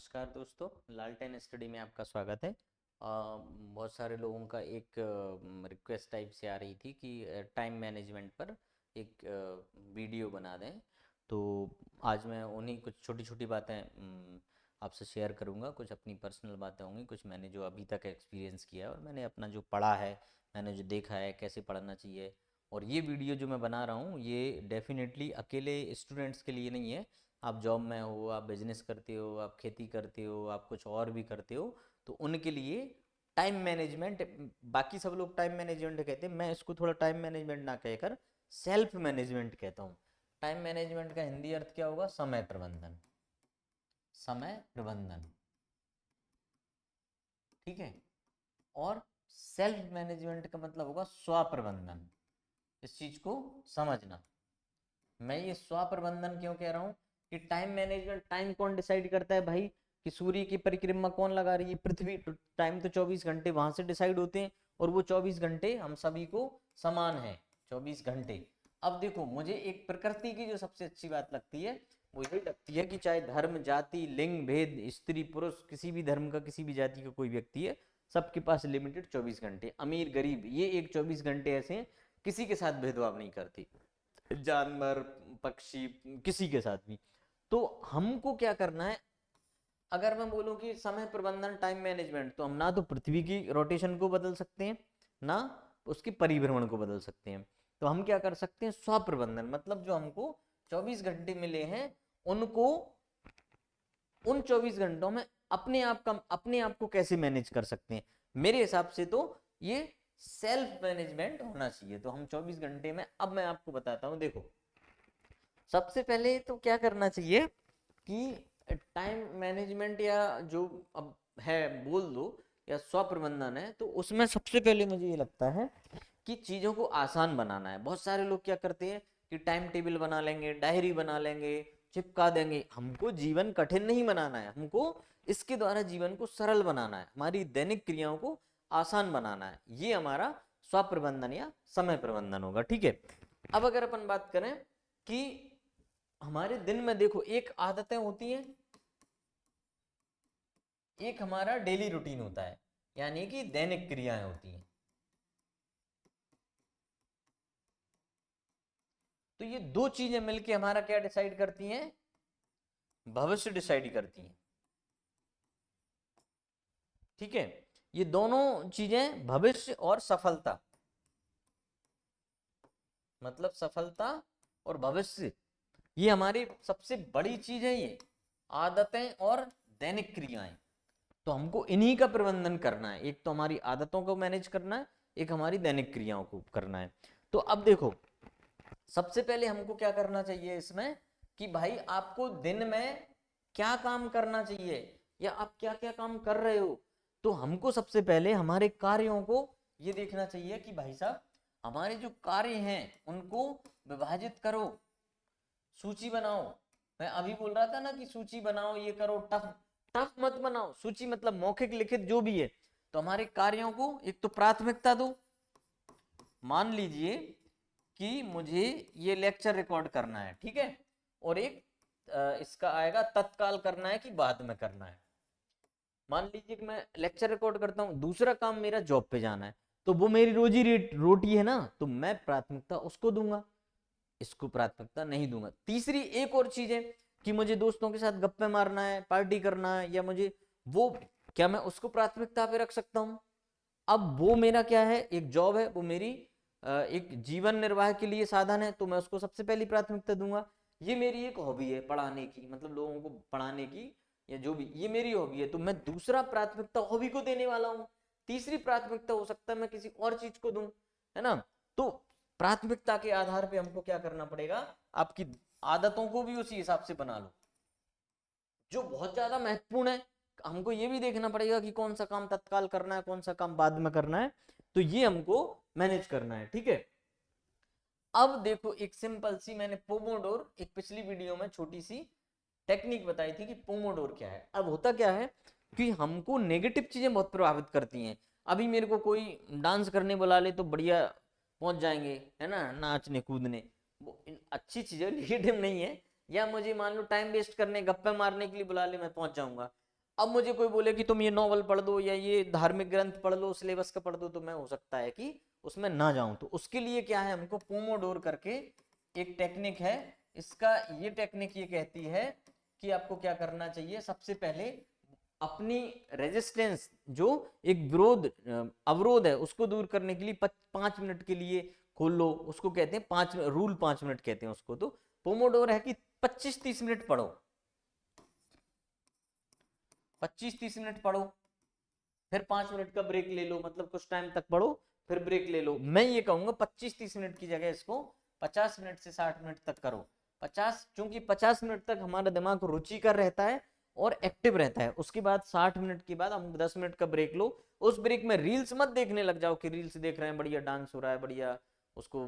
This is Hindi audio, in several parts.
नमस्कार दोस्तों, लालटेन स्टडी में आपका स्वागत है। बहुत सारे लोगों का एक रिक्वेस्ट टाइप से आ रही थी कि टाइम मैनेजमेंट पर एक वीडियो बना दें। तो आज मैं उन्हीं कुछ छोटी छोटी बातें आपसे शेयर करूंगा। कुछ अपनी पर्सनल बातें होंगी, कुछ मैंने जो अभी तक एक्सपीरियंस किया है और मैंने अपना जो पढ़ा है, मैंने जो देखा है कैसे पढ़ना चाहिए। और ये वीडियो जो मैं बना रहा हूँ ये डेफिनेटली अकेले स्टूडेंट्स के लिए नहीं है। आप जॉब में हो, आप बिजनेस करते हो, आप खेती करते हो, आप कुछ और भी करते हो, तो उनके लिए टाइम मैनेजमेंट, बाकी सब लोग टाइम मैनेजमेंट कहते हैं, मैं इसको थोड़ा टाइम मैनेजमेंट ना कहकर सेल्फ मैनेजमेंट कहता हूँ। टाइम मैनेजमेंट का हिंदी अर्थ क्या होगा? समय प्रबंधन। समय प्रबंधन, ठीक है। और सेल्फ मैनेजमेंट का मतलब होगा स्व प्रबंधन। इस चीज को समझना। मैं ये स्व प्रबंधन क्यों कह रहा हूँ कि टाइम मैनेजमेंट, टाइम कौन डिसाइड करता है भाई? कि सूर्य की परिक्रमा कौन लगा रही है? पृथ्वी। टाइम तो 24 घंटे वहां से डिसाइड होते हैं, और वो 24 घंटे हम सभी को समान है, 24 घंटे। अब देखो, मुझे एक प्रकृति की जो सबसे अच्छी बात लगती है वो यही लगती है कि चाहे धर्म, जाति, लिंग भेद, स्त्री पुरुष, किसी भी धर्म का, किसी भी जाति का कोई व्यक्ति है, सबके पास लिमिटेड 24 घंटे। अमीर गरीब, ये एक 24 घंटे ऐसे हैं, किसी के साथ भेदभाव नहीं करती, जानवर, पक्षी, किसी के साथ भी। तो हमको क्या करना है? अगर मैं बोलूं कि समय प्रबंधन, टाइम मैनेजमेंट, तो हम ना तो पृथ्वी की रोटेशन को बदल सकते हैं, ना उसकी परिभ्रमण को बदल सकते हैं। तो हम क्या कर सकते हैं? स्व प्रबंधन, मतलब जो हमको 24 घंटे मिले हैं उनको, उन 24 घंटों में अपने आप को कैसे मैनेज कर सकते हैं। मेरे हिसाब से तो ये सेल्फ मैनेजमेंट होना चाहिए। तो हम 24 घंटे में, अब मैं आपको बताता हूं। देखो, सबसे पहले तो क्या करना चाहिए कि टाइम मैनेजमेंट, या जो अब है बोल दो, या स्व प्रबंधन है, तो उसमें सबसे पहले मुझे ये लगता है कि चीजों को आसान बनाना है। बहुत सारे लोग क्या करते हैं कि टाइम टेबल बना लेंगे, डायरी बना लेंगे, चिपका देंगे। हमको जीवन कठिन नहीं बनाना है, हमको इसके द्वारा जीवन को सरल बनाना है, हमारी दैनिक क्रियाओं को आसान बनाना है। ये हमारा स्व प्रबंधन या समय प्रबंधन होगा, ठीक है। अब अगर अपन बात करें कि हमारे दिन में, देखो, एक आदतें होती हैं, एक हमारा डेली रूटीन होता है, यानी कि दैनिक क्रियाएं होती हैं। तो ये दो चीजें मिलके हमारा क्या डिसाइड करती हैं? भविष्य डिसाइड करती हैं, ठीक है। ये दोनों चीजें, भविष्य और सफलता, मतलब सफलता और भविष्य, ये हमारी सबसे बड़ी चीज है। ये आदतें और दैनिक क्रियाएं, तो हमको इन्हीं का प्रबंधन करना है। एक तो हमारी आदतों को मैनेज करना है, एक हमारी दैनिक क्रियाओं को करना है। तो अब देखो, सबसे पहले हमको क्या करना चाहिए इसमें कि भाई आपको दिन में क्या काम करना चाहिए, या आप क्या क्या काम कर रहे हो। तो हमको सबसे पहले हमारे कार्यों को ये देखना चाहिए कि भाई साहब, हमारे जो कार्य हैं उनको विभाजित करो, सूची बनाओ। मैं अभी बोल रहा था ना कि सूची बनाओ, ये करो, टफ टफ मत बनाओ। सूची मतलब मौखिक, लिखित, जो भी है। तो हमारे कार्यों को एक तो प्राथमिकता दो। मान लीजिए कि मुझे ये लेक्चर रिकॉर्ड करना है, ठीक है, और एक इसका आएगा तत्काल करना है कि बाद में करना है। मान लीजिए कि मैं लेक्चर रिकॉर्ड करता हूँ, दूसरा काम मेरा जॉब पे जाना है, तो वो मेरी रोजी रोटी है ना, तो मैं प्राथमिकता उसको दूंगा, इसको प्राथमिकता नहीं दूंगा। तीसरी एक और चीज है कि मुझे दोस्तों के साथ गप्पे मारना है, पार्टी करना है, या मुझे वो, क्या मैं उसको प्राथमिकता पे रख सकता हूँ? अब वो मेरा क्या है? एक जॉब है, वो मेरी एक जीवन निर्वाह के लिए साधन है, तो मैं उसको सबसे पहली प्राथमिकता दूंगा। ये मेरी एक हॉबी है पढ़ाने की, मतलब लोगों को पढ़ाने की, या जो भी, ये मेरी हॉबी है, तो मैं दूसरा प्राथमिकता हॉबी को देने वाला हूँ। तीसरी प्राथमिकता हो सकता है मैं किसी और चीज को दूं, है ना। तो प्राथमिकता के आधार पे हमको क्या करना पड़ेगा? आपकी आदतों को भी उसी हिसाब से बना लो। जो बहुत ज्यादा महत्वपूर्ण है, हमको ये भी देखना पड़ेगा कि कौन सा काम तत्काल करना है, कौन सा काम बाद में करना है। तो ये हमको मैनेज करना है, ठीक है। अब देखो, एक सिंपल सी, मैंने पोमोडोर, एक पिछली वीडियो में छोटी सी टेक्निक बताई थी कि पोमोडोर क्या है। अब होता क्या है कि हमको नेगेटिव चीजें बहुत प्रभावित करती हैं। अभी मेरे को कोई डांस करने बुला ले तो बढ़िया पहुंच जाएंगे, है ना, नाचने कूदने, वो अच्छी चीज है, नेगेटिव नहीं है। या मुझे मान लो टाइम वेस्ट करने, गप्पे मारने के लिए बुला ले, मैं पहुंच जाऊंगा। अब मुझे कोई बोले कि तुम ये नॉवल पढ़ दो या ये धार्मिक ग्रंथ पढ़ लो, सिलेबस का पढ़ दो, तो मैं हो सकता है कि उसमें ना जाऊं। तो उसके लिए क्या है, हमको पोमोडोर करके एक टेक्निक है। इसका ये टेक्निक ये कहती है कि आपको क्या करना चाहिए, सबसे पहले अपनी रेजिस्टेंस, जो एक विरोध अवरोध है, उसको दूर करने के लिए 5 मिनट के लिए खोल लो। उसको कहते हैं 5 मिनट कहते हैं उसको। तो पोमोडोर है कि 25-30 मिनट पढ़ो, 25-30 मिनट पढ़ो, फिर 5 मिनट का ब्रेक ले लो, मतलब कुछ टाइम तक पढ़ो फिर ब्रेक ले लो। मैं ये कहूंगा 25-30 मिनट की जगह इसको 50 मिनट से 60 मिनट तक करो। 50, क्योंकि 50 मिनट तक हमारा दिमाग रुचिकर रहता है और एक्टिव रहता है। उसके बाद 60 मिनट के बाद हम 10 मिनट का ब्रेक लो। उस ब्रेक में रील्स मत देखने लग जाओ कि रील्स देख रहे हैं, बढ़िया डांस हो रहा है, बढ़िया उसको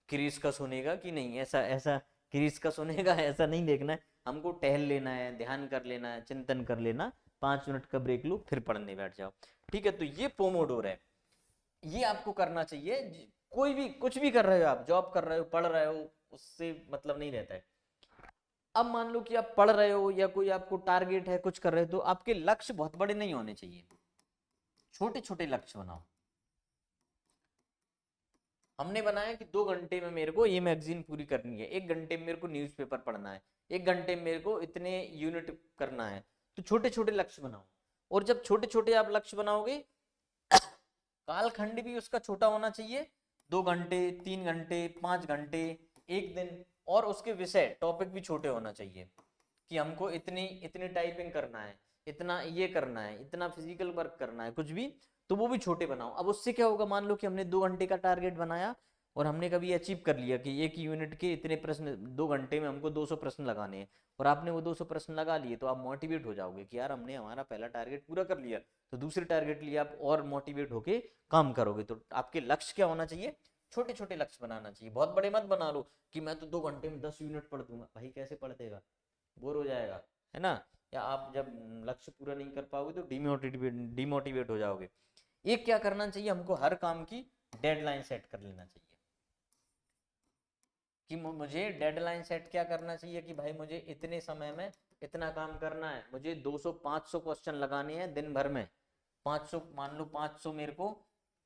क्रिस का सुनेगा कि नहीं, ऐसा ऐसा क्रिस का सुनेगा ऐसा नहीं देखना है। हमको टहल लेना है, ध्यान कर लेना है, चिंतन कर लेना। 5 मिनट का ब्रेक लो फिर पढ़ने बैठ जाओ। ठीक है, तो ये पोमोडोर है, ये आपको करना चाहिए। कोई भी कुछ भी कर रहे हो, आप जॉब कर रहे हो, पढ़ रहे हो, उससे मतलब नहीं रहता है। अब मान लो कि आप पढ़ रहे हो या कोई आपको टारगेट है, कुछ कर रहे हो, तो आपके लक्ष्य बहुत बड़े नहीं होने चाहिए, छोटे छोटे लक्ष्य बनाओ। हमने बनाया कि 2 घंटे में मेरे को ये मैगजीन पूरी करनी है, 1 घंटे में मेरे को न्यूज़पेपर पढ़ना है, 1 घंटे में मेरे को इतने यूनिट करना है। तो छोटे छोटे लक्ष्य बनाओ, और जब छोटे छोटे आप लक्ष्य बनाओगे, कालखंड भी उसका छोटा होना चाहिए, 2 घंटे, 3 घंटे, 5 घंटे, एक दिन, और उसके विषय टॉपिक भी छोटे होना चाहिए कि हमको इतनी इतनी टाइपिंग करना है, इतना ये करना है, इतना फिजिकल वर्क करना है, कुछ भी, तो वो भी छोटे बनाओ। अब उससे क्या होगा, मान लो कि हमने 2 घंटे का टारगेट बनाया और हमने कभी अचीव कर लिया कि एक यूनिट के इतने प्रश्न, 2 घंटे में हमको 200 प्रश्न लगाने हैं, और आपने वो 200 प्रश्न लगा लिए, तो आप मोटिवेट हो जाओगे कि यार हमने हमारा पहला टारगेट पूरा कर लिया। तो दूसरे टारगेट लिए आप और मोटिवेट होके काम करोगे। तो आपके लक्ष्य क्या होना चाहिए, छोटे छोटे लक्ष्य बनाना चाहिए, बहुत बड़े मत बना लो कि मैं तो 2 घंटे में 10 यूनिट पढ़ दूंगा। भाई कैसे पढ़ देगा, बोर हो जाएगा, है ना। या आप जब लक्ष्य पूरा नहीं कर पाओगे तो डिमोटिवेट हो जाओगे। एक क्या करना चाहिए, हमको हर काम की डेडलाइन सेट कर लेना चाहिए कि मुझे डेडलाइन सेट क्या करना चाहिए कि भाई मुझे इतने समय में इतना काम करना है, मुझे 200-500 क्वेश्चन लगाने हैं दिन भर में। 500, मान लो 500 मेरे को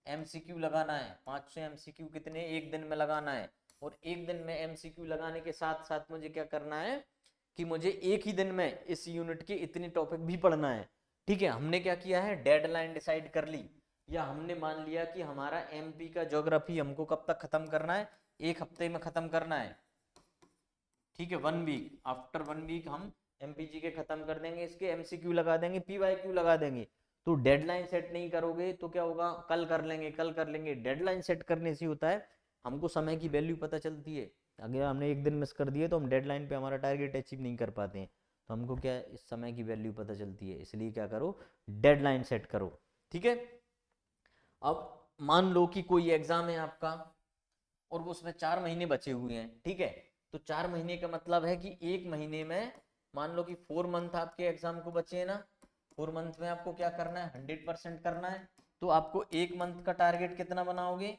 एमसीक्यू लगाना है, 500 एमसीक्यू कितने एक दिन में लगाना है। और एक दिन में एमसीक्यू लगाने के साथ साथ मुझे क्या करना है कि मुझे एक ही दिन में इस यूनिट के इतने टॉपिक भी पढ़ना है। ठीक है, हमने क्या किया है, डेडलाइन डिसाइड कर ली, या हमने मान लिया कि हमारा एमपी का ज्योग्राफी हमको कब तक खत्म करना है, 1 हफ्ते में खत्म करना है। ठीक है, 1 वीक, आफ्टर 1 वीक हम एमपीजी के खत्म कर देंगे, इसके एमसीक्यू लगा देंगे, पीवाईक्यू लगा देंगे। तो डेडलाइन सेट नहीं करोगे तो क्या होगा, कल कर लेंगे, कल कर लेंगे। डेडलाइन सेट करने से होता है हमको समय की वैल्यू पता चलती है। अगर हमने एक दिन मिस कर दिए तो हम डेडलाइन पे हमारा टारगेट अचीव नहीं कर पाते हैं। तो हमको क्या है, इस समय की वैल्यू पता चलती है, इसलिए क्या करो, डेडलाइन सेट करो। ठीक है, अब मान लो कि कोई एग्जाम है आपका और वो उसमें 4 महीने बचे हुए हैं। ठीक है, तो 4 महीने का मतलब है कि 1 महीने में, मान लो कि 4 मंथ आपके एग्जाम को बचे हैं ना, 4 मंथ में आपको क्या करना है, 100% करना है। तो आपको 1 मंथ का टारगेट कितना बनाओगे,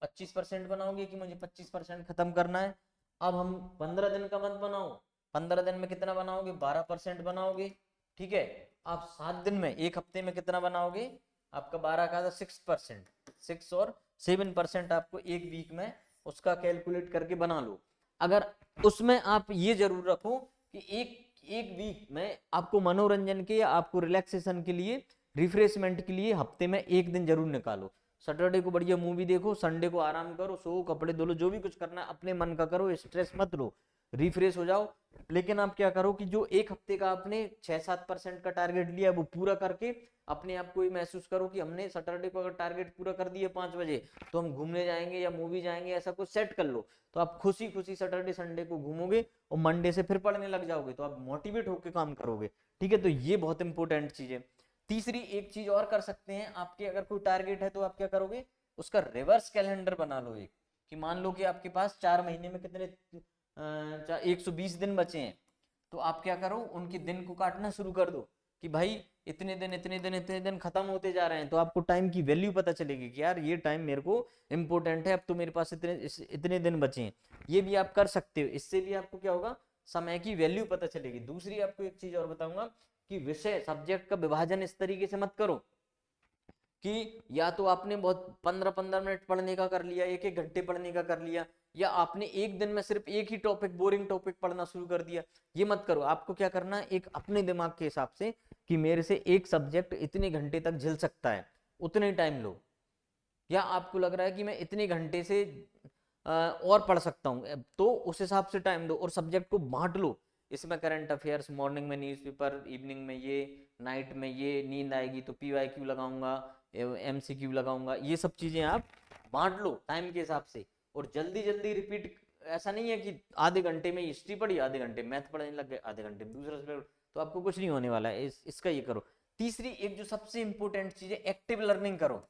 25% बनाओगे कि मुझे 25% खत्म करना है। अब हम 15 दिन का मंथ बनाओ, 15 दिन में कितना बनाओगे, 12% बनाओगे। ठीक है, आप 7 दिन में, 1 हफ्ते में कितना बनाओगे, आपका 12 का था 6%, 6 और 7% आपको 1 वीक में उसका कैलकुलेट करके बना लो। अगर उसमें आप ये जरूर रखो कि एक एक वीक में आपको मनोरंजन के या आपको रिलैक्सेशन के लिए, रिफ्रेशमेंट के लिए हफ्ते में एक दिन जरूर निकालो। सैटरडे को बढ़िया मूवी देखो, संडे को आराम करो, सो, कपड़े धो लो, जो भी कुछ करना है अपने मन का करो, स्ट्रेस मत लो, रिफ्रेश हो जाओ। लेकिन आप क्या करो कि जो 1 हफ्ते का आपने 6-7% का टारगेट लिया वो पूरा करके अपने आप को ये महसूस करो कि हमने सैटरडे को अगर टारगेट पूरा कर दिए 5 बजे, तो हम घूमने जाएंगे या मूवी जाएंगे, ऐसा कुछ सेट कर लो। तो आप खुशी खुशी सैटरडे संडे को घूमोगे और मंडे से फिर पढ़ने लग जाओगे, तो आप मोटिवेट होकर काम करोगे। ठीक है, तो ये बहुत इंपॉर्टेंट चीज है। तीसरी एक चीज और कर सकते हैं, आपके अगर कोई टारगेट है तो आप क्या करोगे, उसका रिवर्स कैलेंडर बना लो एक, कि मान लो कि आपके पास 4 महीने में कितने 120 दिन बचे हैं। तो आप क्या करो, उनके दिन को काटना शुरू कर दो कि भाई इतने दिन इतने दिन इतने दिन खत्म होते जा रहे हैं। तो आपको टाइम की वैल्यू पता चलेगी कि यार ये टाइम मेरे को इंपॉर्टेंट है, अब तो मेरे पास इतने दिन बचे हैं। ये भी आप कर सकते हो, इससे भी आपको क्या होगा, समय की वैल्यू पता चलेगी। दूसरी आपको एक चीज और बताऊंगा कि विषय सब्जेक्ट का विभाजन इस तरीके से मत करो कि या तो आपने बहुत 15-15 मिनट पढ़ने का कर लिया, 1-1 घंटे पढ़ने का कर लिया, या आपने एक दिन में सिर्फ एक ही टॉपिक, बोरिंग टॉपिक पढ़ना शुरू कर दिया। ये मत करो। आपको क्या करना है, एक अपने दिमाग के हिसाब से कि मेरे से एक सब्जेक्ट इतने घंटे तक झेल सकता है, उतने टाइम लो। या आपको लग रहा है कि मैं इतने घंटे से और पढ़ सकता हूँ, तो उस हिसाब से टाइम दो और सब्जेक्ट को बांट लो। इसमें करंट अफेयर्स, मॉर्निंग में न्यूज़पेपर, इवनिंग में ये, नाइट में ये, नींद आएगी तो PYQ लगाऊंगा, MCQ लगाऊंगा। ये सब चीजें आप बांट लो टाइम के हिसाब से, और जल्दी जल्दी रिपीट। ऐसा नहीं है कि आधे घंटे में हिस्ट्री पढ़ी, आधे घंटे मैथ पढ़ने लग गए, आधे घंटे में दूसरा सब्जेक्ट, तो आपको कुछ नहीं होने वाला है। इसका ये करो। तीसरी एक जो सबसे इंपॉर्टेंट चीज है, एक्टिव लर्निंग करो।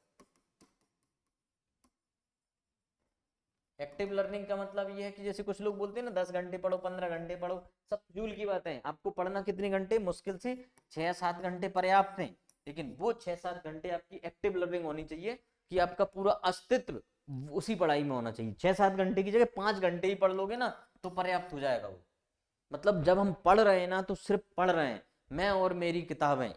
एक्टिव लर्निंग का मतलब ये है कि जैसे कुछ लोग बोलते हैं ना 10 घंटे पढ़ो, 15 घंटे पढ़ो, सब फजूल की बात है। आपको पढ़ना कितने घंटे, मुश्किल से 6-7 घंटे पर्याप्त हैं, लेकिन वो 6-7 घंटे आपकी एक्टिव लर्निंग होनी चाहिए कि आपका पूरा अस्तित्व उसी पढ़ाई में होना चाहिए। 6-7 घंटे की जगह 5 घंटे ही पढ़ लोगे ना तो पर्याप्त हो जाएगा वो। मतलब जब हम पढ़ रहे हैं ना तो सिर्फ पढ़ रहे हैं, मैं और मेरी किताबें,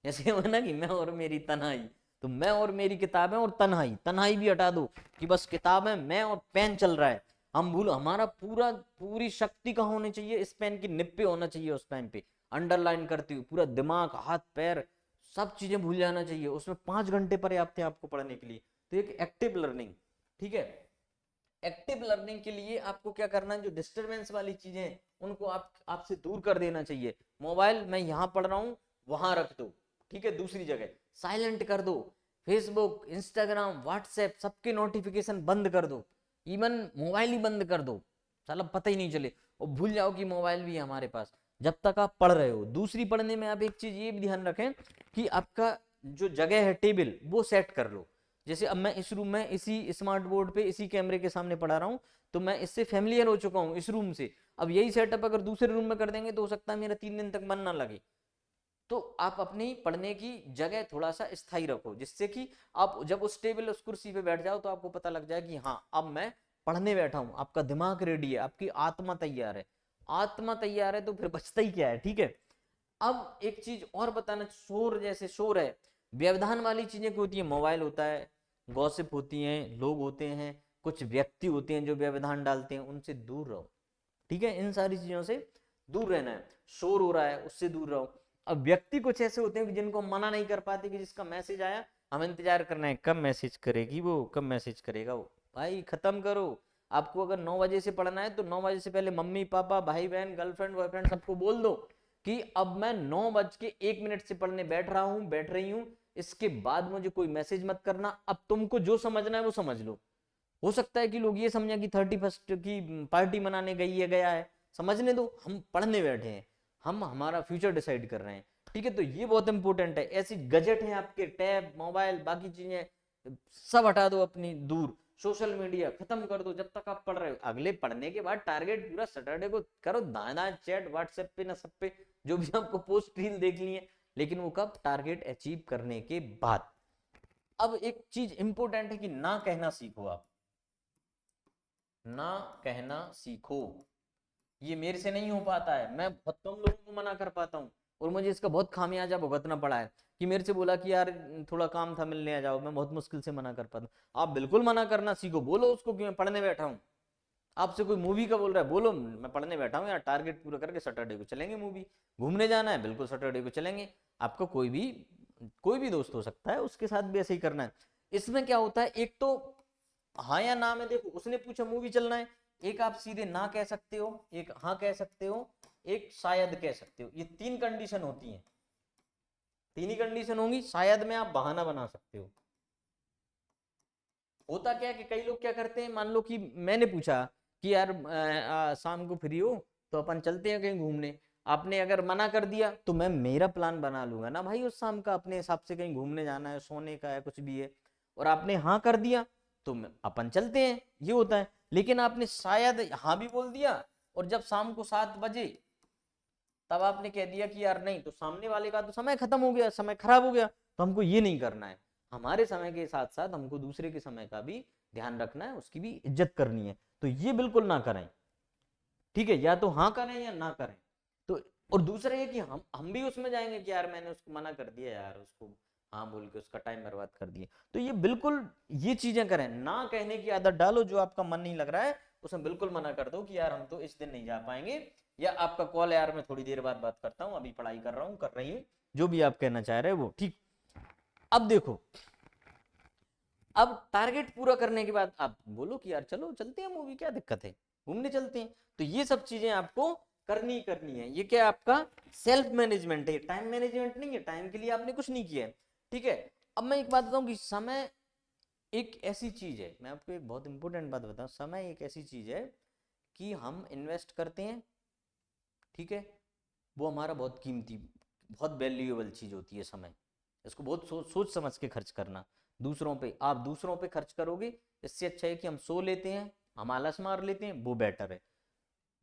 जैसे हो ना कि मैं और मेरी तन्हाई, तो मैं और मेरी किताबें और तन्हाई, तन्हाई भी हटा दो कि बस किताबें, मैं और पेन चल रहा है। हम भूलो, हमारा पूरी शक्ति कहाँ होनी चाहिए, इस पेन की निब पे होना चाहिए, उस पेन पे अंडरलाइन करती हुई पूरा दिमाग, हाथ पैर सब चीजें भूल जाना चाहिए। उसमें 5 घंटे पर्याप्त है आपको पढ़ने के लिए। तो एक एक्टिव लर्निंग, ठीक है। एक्टिव लर्निंग के लिए आपको क्या करना है, जो डिस्टरबेंस वाली चीजें उनको आपसे दूर कर देना चाहिए। मोबाइल मैं यहाँ पढ़ रहा हूँ वहां रख दो, ठीक है, दूसरी जगह साइलेंट कर दो। फेसबुक, इंस्टाग्राम, व्हाट्सएप सबके नोटिफिकेशन बंद कर दो, इवन मोबाइल ही बंद कर दो, साला पता ही नहीं चले, और भूल जाओ कि मोबाइल भी है हमारे पास जब तक आप पढ़ रहे हो। दूसरी, पढ़ने में आप एक चीज ये भी ध्यान रखें कि आपका जो जगह है टेबल वो सेट कर लो। जैसे अब मैं इस रूम में इसी स्मार्ट बोर्ड पे इसी कैमरे के सामने पढ़ा रहा हूँ, तो मैं इससे फैमिलियर हो चुका हूँ इस रूम से। अब यही सेटअप अगर दूसरे रूम में कर देंगे तो हो सकता है मेरा 3 दिन तक मन ना लगे। तो आप अपनी पढ़ने की जगह थोड़ा सा स्थायी रखो, जिससे कि आप जब उस टेबल उस कुर्सी पे बैठ जाओ तो आपको पता लग जाए कि हाँ अब मैं पढ़ने बैठा हूँ। आपका दिमाग रेडी है, आपकी आत्मा तैयार है। आत्मा तैयार है तो फिर बचता ही क्या है, ठीक है। अब एक चीज और बताना, शोर, जैसे शोर है, व्यवधान वाली चीजें क्या होती है, मोबाइल होता है, गॉसिप होती हैं, लोग होते हैं, कुछ व्यक्ति होते हैं जो व्यवधान डालते हैं, उनसे दूर रहो, ठीक है। इन सारी चीजों से दूर रहना है। शोर हो रहा है उससे दूर रहो। अब व्यक्ति कुछ ऐसे होते हैं कि जिनको मना नहीं कर पाते, कि जिसका मैसेज आया हम इंतजार करना है कब मैसेज करेगी वो, कब मैसेज करेगा वो। भाई खत्म करो। आपको अगर 9 बजे से पढ़ना है तो 9 बजे से पहले मम्मी पापा, भाई बहन, गर्लफ्रेंड बॉयफ्रेंड सबको बोल दो कि अब मैं 9:01 से पढ़ने बैठ रहा हूँ, बैठ रही हूँ, इसके बाद मुझे कोई मैसेज मत करना। अब तुमको जो समझना है वो समझ लो। हो सकता है कि लोग ये समझें कि 31st की पार्टी मनाने गई है, गया है, समझने दो, हम पढ़ने बैठे हैं, हम हमारा फ्यूचर डिसाइड कर रहे हैं, ठीक है। तो ये बहुत इंपॉर्टेंट है। ऐसी गजेट है आपके, टैब, मोबाइल, बाकी चीजें सब हटा दो अपनी दूर। सोशल मीडिया खत्म कर दो जब तक आप पढ़ रहे हो। अगले पढ़ने के बाद टारगेट पूरा सैटरडे को करो, दाना चैट व्हाट्सएप पे ना सब पे जो भी आपको पोस्ट रील देख ली है, लेकिन वो कब, टारगेट अचीव करने के बाद। अब एक चीज इंपॉर्टेंट है कि ना कहना सीखो आप, ना कहना सीखो। ये मेरे से नहीं हो पाता है, मैं बहुत कम लोगों को मना कर पाता हूँ, और मुझे इसका बहुत खामियाजा भुगतना पड़ा है कि मेरे से बोला कि यार थोड़ा काम था, मिलने आ जाओ, मैं बहुत मुश्किल से मना कर पाता हूँ। आप बिल्कुल मना करना सीखो, बोलो उसको कि मैं पढ़ने बैठा हूँ। आपसे कोई मूवी का बोल रहा है, बोलो मैं पढ़ने बैठा हूँ यार, टारगेट पूरा करके सैटरडे को चलेंगे मूवी। घूमने जाना है, बिल्कुल सैटरडे को चलेंगे। आपका कोई भी दोस्त हो सकता है, उसके साथ भी ऐसे ही करना है। इसमें क्या होता है, एक तो हाँ या ना में, देखो उसने पूछा मूवी चलना है, एक आप सीधे ना कह सकते हो, एक हाँ कह सकते हो, एक शायद कह सकते हो। ये 3 कंडीशन होती हैं, 3 ही कंडीशन होंगी। शायद में आप बहाना बना सकते हो। होता क्या है कि कई लोग क्या करते हैं, मान लो कि मैंने पूछा कि यार शाम को फ्री हो तो अपन चलते हैं कहीं घूमने। आपने अगर मना कर दिया तो मैं मेरा प्लान बना लूंगा ना भाई उस शाम का, अपने हिसाब से कहीं घूमने जाना है, सोने का है, कुछ भी है, और आपने हाँ कर दिया तो अपन चलते हैं, ये होता है। लेकिन आपने शायद हाँ भी बोल दिया, और जब शाम को 7 बजे तब आपने कह दिया कि यार नहीं, तो सामने वाले का तो समय खत्म हो गया, समय खराब हो गया। तो हमको ये नहीं करना है। हमारे समय के साथ साथ हमको दूसरे के समय का भी ध्यान रखना है, उसकी भी इज्जत करनी है। तो ये बिल्कुल ना करें। ठीक है, या तो हाँ करें या ना करें। तो और दूसरा ये कि हम भी उसमें जाएंगे कि यार मैंने उसको मना कर दिया यार, उसको हाँ बोल के उसका टाइम बर्बाद कर दिया। तो ये बिल्कुल ये चीजें करें, ना कहने की आदत डालो। जो आपका मन नहीं लग रहा है उसमें बिल्कुल मना कर दो कि यार हम तो इस दिन नहीं जा पाएंगे, या आपका कॉल यार मैं थोड़ी देर बाद बात करता हूँ, अभी पढ़ाई कर रहा हूँ, कर रही हूँ, जो भी आप कहना चाह रहे हो वो ठीक। अब देखो, अब टारगेट पूरा करने के बाद आप बोलो कि यार चलो चलते हैं मूवी, क्या दिक्कत है, घूमने चलते हैं। तो ये सब चीजें आपको करनी है। ये क्या आपका सेल्फ मैनेजमेंट है, टाइम मैनेजमेंट नहीं है। टाइम के लिए आपने कुछ नहीं किया है, ठीक है। अब मैं एक बात बताऊं कि समय एक ऐसी चीज है, मैं आपको एक बहुत इंपॉर्टेंट बात बताऊं, समय एक ऐसी चीज है कि हम इन्वेस्ट करते हैं, ठीक है, वो हमारा बहुत कीमती, बहुत वैल्यूएबल चीज होती है समय। इसको बहुत सोच समझ के खर्च करना। दूसरों पे, आप दूसरों पे खर्च करोगे, इससे अच्छा है कि हम सो लेते हैं, हम आलस मार लेते हैं, वो बेटर है।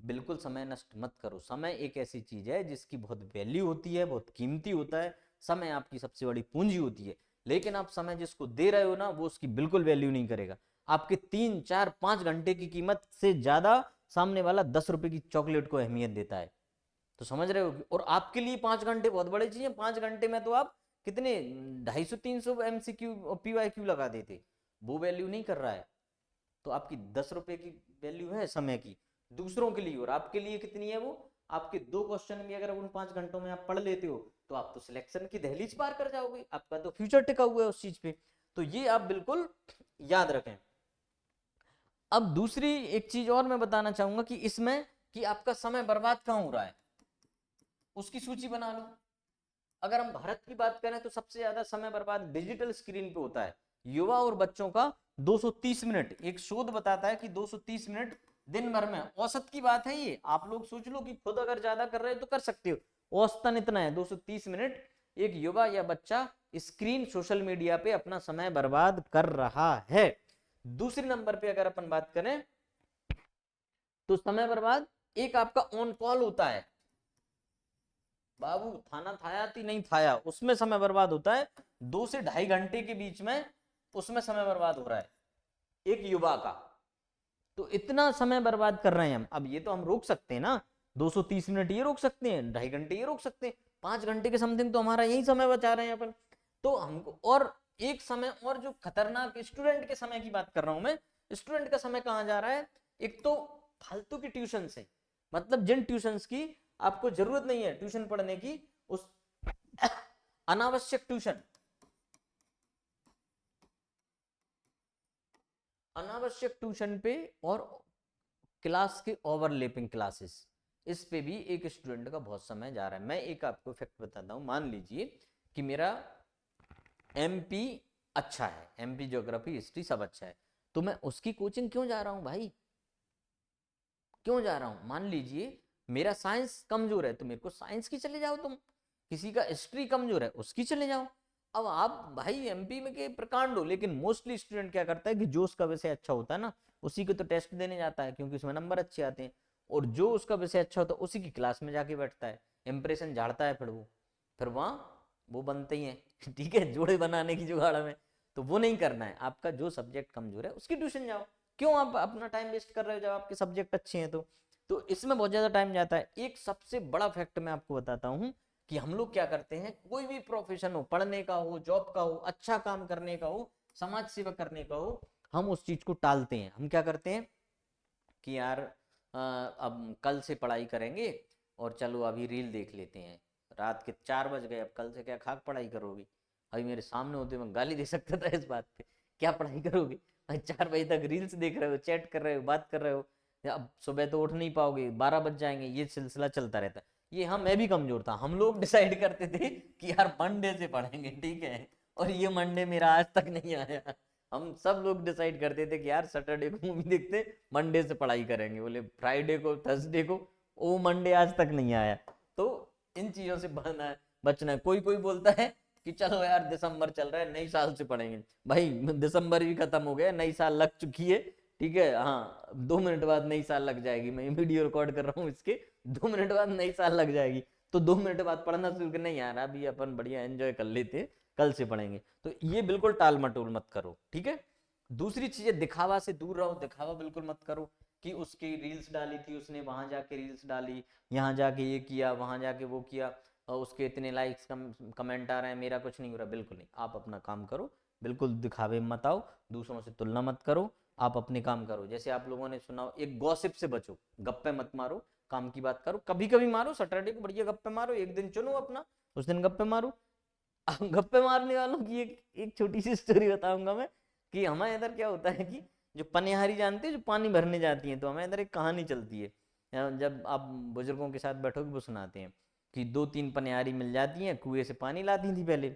बिल्कुल समय नष्ट मत करो। समय एक ऐसी चीज है जिसकी बहुत वैल्यू होती है, बहुत कीमती होता है। समय आपकी सबसे बड़ी पूंजी होती है, लेकिन आप समय जिसको दे रहे हो ना, वो उसकी बिल्कुल वैल्यू नहीं करेगा। आपके 3 4 5 घंटे की कीमत से ज्यादा सामने वाला 10 रुपए की चॉकलेट को अहमियत देता है। तो समझ रहे हो, और आपके लिए 5 घंटे बहुत बड़ी चीज है। 5 घंटे में तो आप कितने 250 300 MCQ PYQ लगा देते, वो वैल्यू नहीं कर रहा है। तो आपकी 10 रुपए की वैल्यू है समय की, दूसरों के लिए। और आपके लिए कितनी है वो, आपके 2 क्वेश्चन भी अगर उन 5 घंटों में आप पढ़ लेते हो तो आप तो सिलेक्शन की दहलीज पार कर जाओगे, आपका तो फ्यूचर टिका हुआ है उस चीज पे। तो ये आप बिल्कुल याद रखें। अब दूसरी एक चीज और मैं बताना चाहूंगा कि इसमें कि आपका समय बर्बाद कहां हो रहा है, उसकी सूची बना लो। अगर हम भारत की बात करें तो सबसे ज्यादा समय बर्बाद डिजिटल स्क्रीन पे होता है। युवा और बच्चों का 230 मिनट, एक शोध बताता है कि 230 मिनट दिन भर में, औसत की बात है ये, आप लोग सोच लो कि खुद अगर ज्यादा कर रहे हो तो कर सकते हो, औसतन इतना है 230 मिनट एक युवा या बच्चा स्क्रीन सोशल मीडिया पे अपना समय बर्बाद कर रहा है। दूसरे नंबर पे अगर अपन बात करें तो समय बर्बाद एक आपका ऑन कॉल होता है, बाबू थाना थाया थी नहीं थाया, उसमें समय बर्बाद होता है 2 से 2.5 घंटे के बीच में, उसमें समय बर्बाद हो रहा है एक युवा का। तो इतना समय बर्बाद कर रहे हैं हम। अब ये तो हम रोक सकते हैं ना, 230 मिनट ये रोक सकते हैं, 2.5 घंटे ये रोक सकते हैं, 5 घंटे के समथिंग तो हमारा यही समय बचा रहे हैं अपन। तो हमको, और एक समय और जो खतरनाक, स्टूडेंट के समय की बात कर रहा हूं मैं, स्टूडेंट का समय कहाँ जा रहा है, एक तो फालतू की ट्यूशन से, मतलब जिन ट्यूशंस की आपको जरूरत नहीं है ट्यूशन पढ़ने की, उस अनावश्यक ट्यूशन, अनावश्यक ट्यूशन पे, और क्लास के ओवरलैपिंग क्लासेस, इस पे भी एक स्टूडेंट का बहुत समय जा रहा है। मैं एक आपको फैक्ट बताता हूं, मान लीजिए कि मेरा एमपी अच्छा है, एमपी ज्योग्राफी हिस्ट्री सब अच्छा है, तो मैं उसकी कोचिंग क्यों जा रहा हूं भाई, क्यों जा रहा हूं। मान लीजिए मेरा साइंस कमजोर है तो मेरे को साइंस की चले जाओ तुम, किसी का हिस्ट्री कमजोर है उसकी चले जाओ। अब आप भाई एमपी में के प्रकांड हो, लेकिन मोस्टली स्टूडेंट क्या करता है कि जो उसका विषय अच्छा होता है ना, उसी को तो टेस्ट देने जाता है, क्योंकि उसमें नंबर अच्छे आते हैं। और जो उसका विषय अच्छा होता है उसी की क्लास में जाके बैठता है, इंप्रेशन झाड़ता है, फिर वो फिर वहां वो बनते ही है ठीक है, जोड़े बनाने की जुगाड़ में। तो वो नहीं करना है, आपका जो सब्जेक्ट कमजोर है उसकी ट्यूशन जाओ। क्यों आप अपना टाइम वेस्ट कर रहे हो जब आपके सब्जेक्ट अच्छे हैं तो इसमें बहुत ज्यादा टाइम जाता है। एक सबसे बड़ा फैक्ट मैं आपको बताता हूं कि हम लोग क्या करते हैं, कोई भी प्रोफेशन हो, पढ़ने का हो, जॉब का हो, अच्छा काम करने का हो, समाज सेवा करने का हो, हम उस चीज को टालते हैं। हम क्या करते हैं कि यार अब कल से पढ़ाई करेंगे, और चलो अभी रील देख लेते हैं, रात के 4 बज गए, अब कल से क्या खाक पढ़ाई करोगे। अभी मेरे सामने होते मैं गाली दे सकता था इस बात पे, क्या पढ़ाई करोगे भाई, 4 बजे तक रील्स देख रहे हो, चैट कर रहे हो, बात कर रहे हो, अब सुबह तो उठ नहीं पाओगे, 12 बज जाएंगे, ये सिलसिला चलता रहता है। ये हाँ मैं भी कमजोर था, हम लोग डिसाइड करते थे कि यार मंडे से पढ़ेंगे, ठीक है, और ये मंडे मेरा आज तक नहीं आया। हम सब लोग डिसाइड करते थे कि यार सैटरडे को मूवी देखते, मंडे से पढ़ाई करेंगे, बोले फ्राइडे को, थर्सडे को, वो मंडे आज तक नहीं आया। तो इन चीजों से बचना है। कोई कोई बोलता है कि चलो यार दिसंबर चल रहा है, नई साल से पढ़ेंगे, भाई दिसंबर भी खत्म हो गया, नई साल लग चुकी है, ठीक है, हाँ 2 मिनट बाद नई साल लग जाएगी, मैं वीडियो रिकॉर्ड कर रहा हूँ इसके, 2 मिनट बाद नई साल लग जाएगी। तो 2 मिनट बाद पढ़ना शुरू कर, नहीं यार अभी अपन बढ़िया एंजॉय कर लेते, कल से पढ़ेंगे। तो ये बिल्कुल टाल मटोल मत करो, ठीक है। दूसरी चीज है, दिखावा से दूर रहो, दिखावा बिल्कुल मत करो। कि उसकी रील्स डाली थी उसने, वहां जाके रील्स डाली, यहाँ जाके ये किया, वहां जाके वो किया, और उसके इतने लाइक्स कमेंट आ रहे हैं, मेरा कुछ नहीं हो रहा। बिल्कुल नहीं, आप अपना काम करो, बिल्कुल दिखावे में मत आओ, दूसरों से तुलना मत करो, आप अपने काम करो। जैसे आप लोगों ने सुना, एक गॉसिप से बचो, गप्पे मत मारो, काम की बात करो। कभी कभी मारो, सैटरडे को बढ़िया गप्पे मारो, एक दिन चुनो अपना, उस दिन गप्पे मारो। गप्पे मारने वालों की एक छोटी सी स्टोरी बताऊंगा मैं, कि हमारे इधर क्या होता है कि जो पनिहारी जानते हैं, जो पानी भरने जाती हैं, तो हमारे इधर एक कहानी चलती है, जब आप बुजुर्गों के साथ बैठोगे वो सुनाते हैं कि दो तीन पनिहारी मिल जाती हैं, कुएं से पानी लाती थी पहले।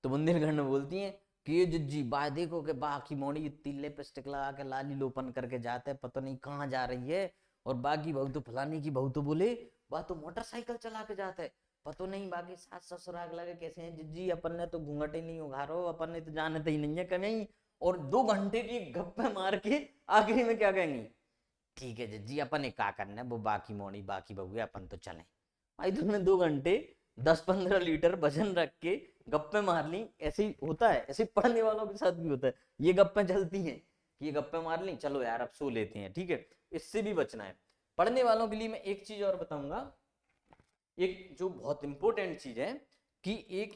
तो बुंदेलखंड में बोलती हैं कि ये जिज्जी बा देखो कि बाकी मोड़ी इतनी लिपस्टिक लगा के लाली लोपन करके जाते हैं, पता नहीं कहाँ जा रही है। और बाकी बहू तो फलाने की बहू तो बोले बा तो मोटरसाइकिल चला के जाता है, पता नहीं बाकी सास ससुराल लगे कैसे हैं जिज्जी, अपन ने तो घूंघट ही नहीं उघारो, अपन ने तो जानते ही नहीं है कहीं। और 2 घंटे की गप्पे मार के आखिरी में क्या कहेंगी, ठीक है जिज्जी अपन एक क्या करना है, वो बाकी मोड़ी बाकी बहू है, अपन तो चले। भाई तुमने 2 घंटे 10-15 लीटर वजन रख के गप्पे मार ली, ऐसे ही होता है, ऐसे पढ़ने वालों के साथ भी होता है, ये गप्पे चलती हैं कि ये गप्पे मार ली, चलो यार अब सो लेते हैं, ठीक है, इससे भी बचना है। पढ़ने वालों के लिए मैं एक चीज और बताऊंगा, एक जो बहुत इंपॉर्टेंट चीज है कि एक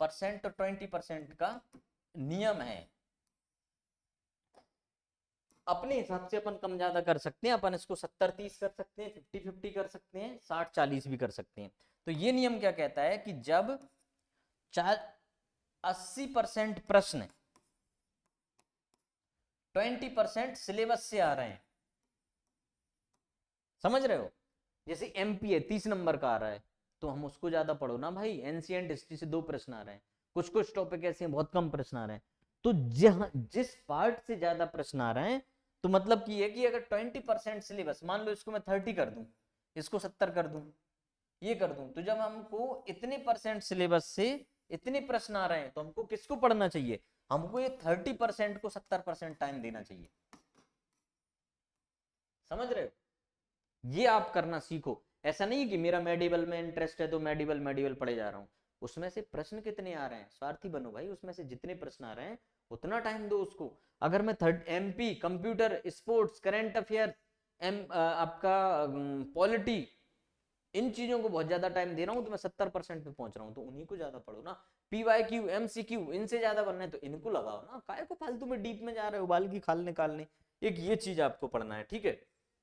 80% और 20% का नियम है। अपने हिसाब से अपन कम ज्यादा कर सकते हैं, अपन इसको 70-30 कर सकते हैं, 50-50 कर सकते हैं, 60-40 भी कर सकते हैं। तो ये नियम क्या कहता है कि जब 80% प्रश्न 20% सिलेबस से आ रहे हैं, समझ रहे हो, जैसे एमपी है 30 नंबर का आ रहा है, तो हम उसको ज्यादा पढ़ो ना भाई, एंशिएंट हिस्ट्री से 2 प्रश्न आ रहे हैं, कुछ कुछ टॉपिक ऐसे हैं बहुत कम प्रश्न आ रहे हैं, तो जिस पार्ट से ज्यादा प्रश्न आ रहे हैं, तो मतलब कि है कि अगर 20% सिलेबस, मान लो इसको मैं 30 कर दूं, इसको 70 कर दूं, ये कर दूं, तो जब हमको इतने परसेंट सिलेबस से इतने प्रश्न आ रहे हैं, तो हमको किसको पढ़ना चाहिए, हमको ये 30% को 70% टाइम देना चाहिए। समझ रहे हो, ये आप करना सीखो। ऐसा नहीं कि मेरा मेडिवल में इंटरेस्ट है तो मेडिवल पढ़े जा रहा हूं, उसमें से प्रश्न कितने आ रहे हैं, स्वार्थी बनो भाई, उसमें से जितने प्रश्न आ रहे हैं उतना टाइम दो उसको। अगर मैं MP, computer, sports, current affair, आपका पॉलिटी, इन चीजों को बहुत ज्यादा टाइम दे रहा हूं, तो मैं 70% पे पहुंच रहा हूं, तो उन्हीं को ज्यादा पढ़ो ना। पीवाईक्यू, एमसीक्यू, इनसे ज्यादा बनना है तो इनको लगाओ ना, काहे को फालतू में डीप में जा रहे हो बाल की खाल निकालने। एक ये चीज आपको पढ़ना है, ठीक है।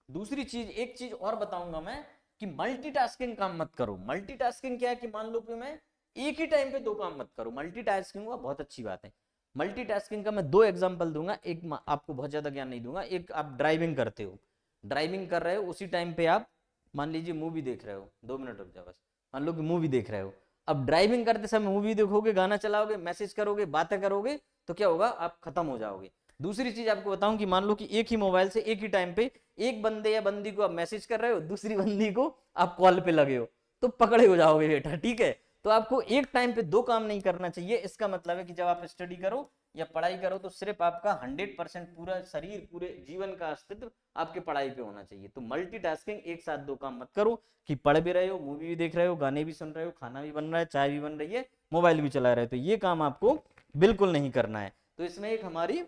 दूसरी चीज, एक चीज और बताऊंगा मैं कि मल्टीटास्किंग काम मत करो। मल्टीटास्किंग क्या है कि मान लो कि मैं एक ही टाइम पे 2 काम मत करो, मल्टीटास्किंग हुआ बहुत अच्छी बात है। मल्टीटास्किंग का मैं 2 एग्जांपल दूंगा, एक आपको बहुत ज्यादा ज्ञान नहीं दूंगा। एक, आप ड्राइविंग करते हो, ड्राइविंग कर रहे हो, उसी टाइम पे आप मान लीजिए मूवी देख रहे हो, 2 मिनट रुक जाओ बस, मान लो कि मूवी देख रहे हो, अब ड्राइविंग करते समय मूवी देखोगे, गाना चलाओगे, मैसेज करोगे, बातें करोगे, तो क्या होगा, आप खत्म हो जाओगे। दूसरी चीज आपको बताऊं कि मान लो कि एक ही मोबाइल से एक ही टाइम पे एक बंदे या बंदी को आप मैसेज कर रहे हो, दूसरी बंदी को आप कॉल पे लगे हो, तो पकड़े हो जाओगे बेटा, ठीक है। तो आपको एक टाइम पे 2 काम नहीं करना चाहिए। इसका मतलब है कि जब आप स्टडी करो या पढ़ाई करो, तो सिर्फ आपका 100% पूरा शरीर, पूरे जीवन का अस्तित्व आपके पढ़ाई पे होना चाहिए। तो मल्टीटास्किंग, एक साथ 2 काम मत करो कि पढ़ भी रहे हो, मूवी भी देख रहे हो, गाने भी सुन रहे हो, खाना भी बन रहा है, चाय भी बन रही है, मोबाइल भी चला रहे हो, तो ये काम आपको बिल्कुल नहीं करना है। तो इसमें एक हमारी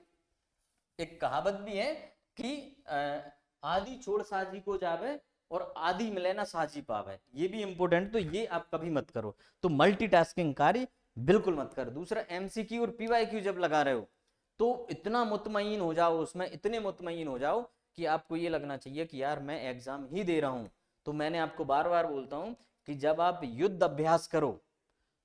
एक कहावत भी है कि आदि छोड़ साजी को जावे और आदि मिले ना साजी पावे, ये भी इंपॉर्टेंट, तो ये आप कभी मत करो। तो मल्टीटास्किंग कार्य बिल्कुल मत कर। दूसरा, एमसीक्यू और पीवाईक्यू जब लगा रहे हो, तो इतना मुतमईन हो जाओ उसमें, इतने मुतमईन हो जाओ कि आपको ये लगना चाहिए कि यार मैं एग्जाम ही दे रहा हूं। तो मैंने आपको बार बार बोलता हूं कि जब आप युद्ध अभ्यास करो,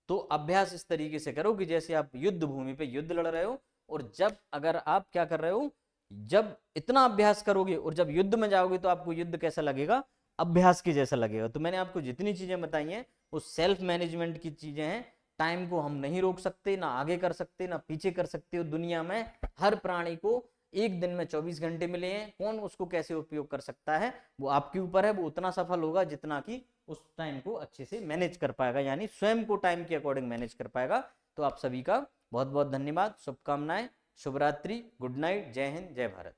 तो अभ्यास इस तरीके से करो कि जैसे आप युद्ध भूमि पे युद्ध लड़ रहे हो, और जब अगर आप क्या कर रहे हो, जब इतना अभ्यास करोगे और जब युद्ध में जाओगे, तो आपको युद्ध कैसा लगेगा, अभ्यास के जैसा लगेगा। तो मैंने आपको जितनी चीजें बताई हैं वो सेल्फ मैनेजमेंट की चीजें हैं। टाइम को हम नहीं रोक सकते, ना आगे कर सकते ना पीछे कर सकते हो। दुनिया में हर प्राणी को एक दिन में 24 घंटे मिले हैं, कौन उसको कैसे उपयोग कर सकता है वो आपके ऊपर है। वो उतना सफल होगा जितना कि उस टाइम को अच्छे से मैनेज कर पाएगा, यानी स्वयं को टाइम के अकॉर्डिंग मैनेज कर पाएगा। तो आप सभी का बहुत बहुत धन्यवाद, शुभकामनाएं, शुभ रात्रि, गुड नाइट, जय हिंद, जय भारत।